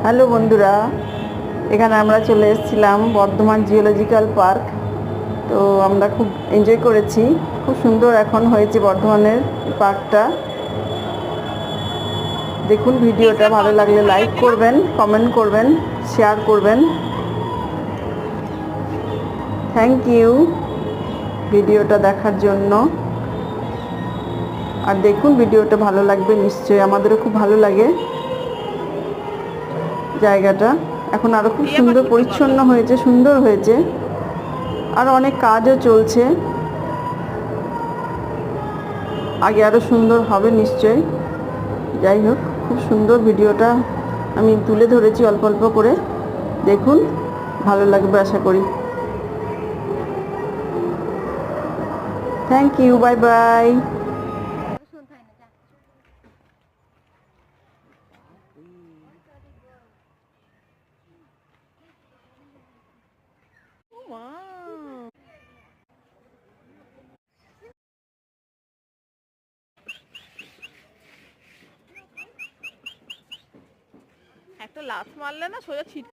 Hello বন্ধুরা, এখানে আমরা চলে এসেছিলাম বর্ধমান জিওলজিক্যাল পার্ক। তো আমরা খুব এনজয় করেছি। খুব সুন্দর এখন হয়েছে বর্ধমানের পার্কটা। দেখুন ভিডিওটা, ভালো লাগলে লাইক করবেন, কমেন্ট করবেন, শেয়ার করবেন। থ্যাংক ইউ ভিডিওটা দেখার জন্য। আর দেখুন ভিডিওটা ভালো লাগবে নিশ্চয়ই, আমাদেরও খুব ভালো লাগে জায়গাটা। এখন আরও খুব সুন্দর পরিচ্ছন্ন হয়েছে, সুন্দর হয়েছে। আর অনেক কাজও চলছে, আগে আরও সুন্দর হবে নিশ্চয়ই। যাই হোক, খুব সুন্দর ভিডিওটা আমি তুলে ধরেছি অল্প অল্প করে। দেখুন, ভালো লাগবে আশা করি। Thank you, bye bye. একটা লাফ মারলে না সোজা ছিট।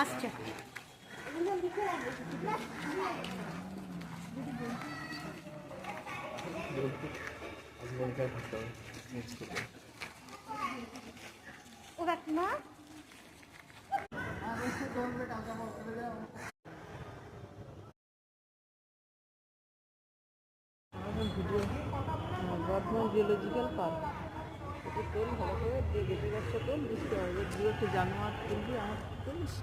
আচ্ছা, ও কাকিমা বর্ধমান জিওলজিক্যাল পার্ক। এটা তোল ভালো করে, দিয়ে গেটে গাছটা তোল, বুঝতে পারবে। 2 জানুয়ারি তুলবি আমার তুলিস।